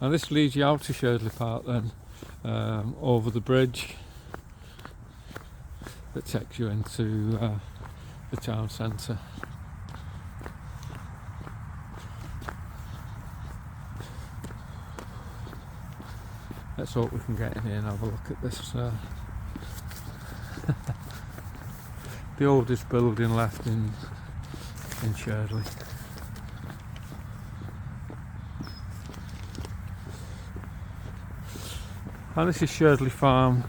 And this leads you out to Sherdley Park then, over the bridge that takes you into the town centre. Let's hope we can get in here and have a look at this. The oldest building left in Sherdley. And this is Sherdley Farm.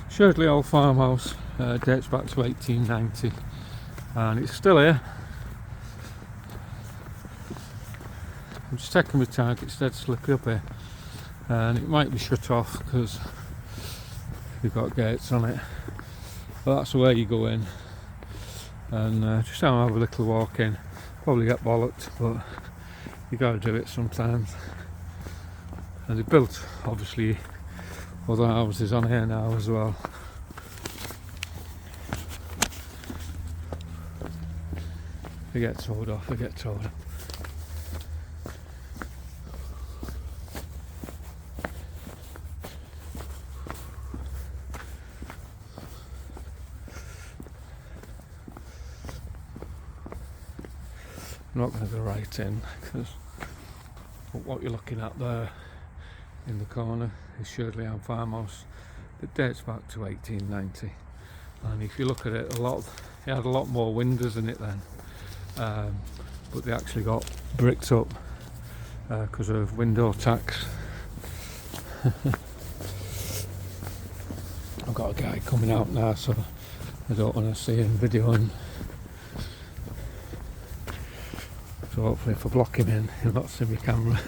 Sherdley Old Farmhouse, dates back to 1890, and it's still here. I'm just taking my tag, it's dead slippy up here, and it might be shut off because you've got gates on it, but that's the way you go in. And just have a little walk in. Probably get bollocked, but you got to do it sometimes. And they built obviously other houses on here now as well. They get towed off, they get towed up. I'm not going to go right in because what you're looking at there in the corner is Sherdley Old Farmhouse. It dates back to 1890, and if you look at it, it had a lot more windows in it then, but they actually got bricked up because of window tax. I've got a guy coming out now, so I don't want to see him videoing. So hopefully if I block him in, he'll not see my camera.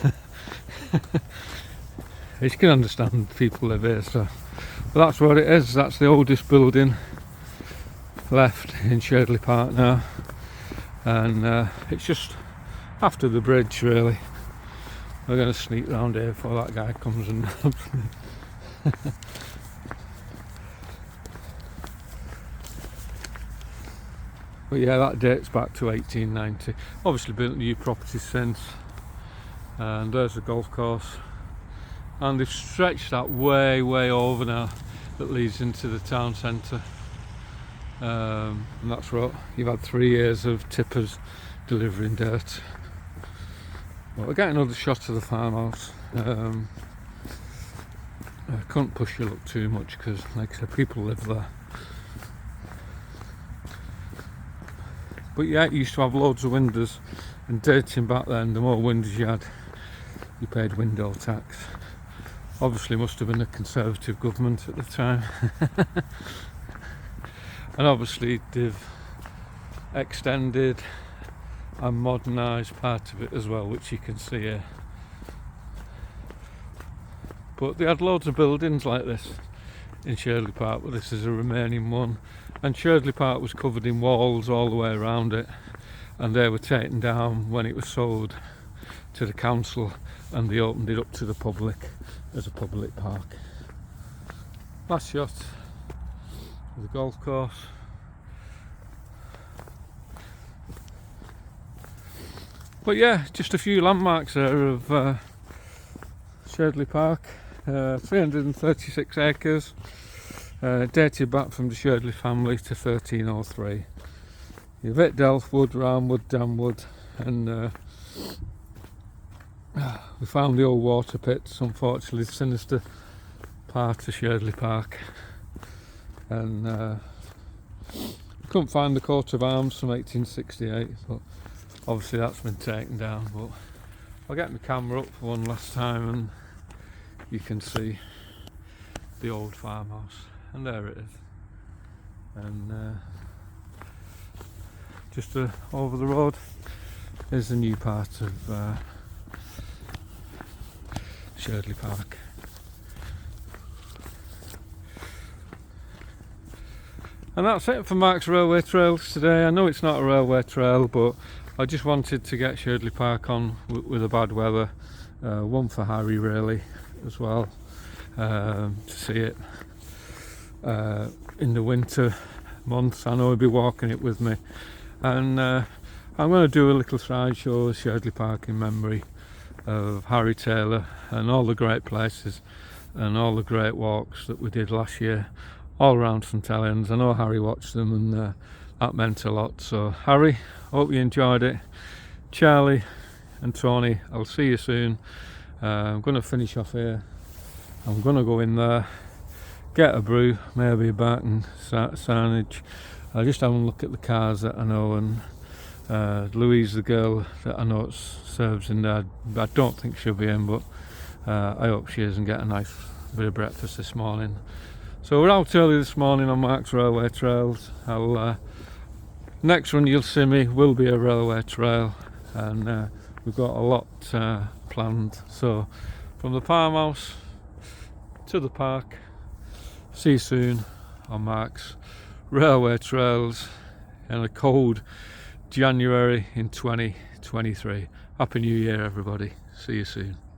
You can understand people live here, so. But that's what it is, that's the oldest building left in Sherdley Park now. And it's just after the bridge really. We're going to sneak round here before that guy comes and nabs me. But yeah, that dates back to 1890. Obviously built new properties since. And there's the golf course. And they've stretched that way over now, that leads into the town centre. And that's what you've had 3 years of tippers delivering dirt. But we're getting another shot of the farmhouse. I couldn't push your luck too much because, like I said, people live there. But yeah, it used to have loads of windows, and dating back then, the more windows you had, you paid window tax. Obviously must have been a Conservative government at the time. And obviously they've extended and modernised part of it as well, which you can see here. But they had loads of buildings like this in Sherdley Park, but this is a remaining one. And Sherdley Park was covered in walls all the way around it, and they were taken down when it was sold to the council, and they opened it up to the public as a public park. Last shot of the golf course. But yeah, just a few landmarks there of Sherdley Park. 336 acres, dated back from the Sherdley family to 1303. You've hit Delfwood, Roundwood, Damwood, and we found the old water pits, unfortunately the sinister part of Sherdley Park, and couldn't find the coat of arms from 1868, but obviously that's been taken down. But I'll get my camera up for one last time and you can see the old farmhouse, and there it is. And just over the road is the new part of Sherdley Park. And that's it for Mark's Railway Trails today. I know it's not a railway trail, but I just wanted to get Sherdley Park on with the bad weather. One for Harry really as well. to see it in the winter months. I know he'll be walking it with me, and I'm going to do a little sideshow, Sherdley Park, in memory of Harry Taylor and all the great places and all the great walks that we did last year all around St Helens. I know Harry watched them, and that meant a lot. So Harry, hope you enjoyed it. Charlie and Tony, I'll see you soon. I'm going to finish off here. I'm going to go in there, get a brew, maybe a back and signage. I'll just have a look at the cars that I know, and Louise, the girl that I know serves in there, I don't think she'll be in, but I hope she is, and get a nice bit of breakfast this morning. So we're out early this morning on Mark's Railway Trails. Next one you'll see me will be a railway trail, and we've got a lot planned. So from the farmhouse to the park, see you soon on Mark's Railway Trails in a cold January in 2023. Happy New Year, everybody. See you soon.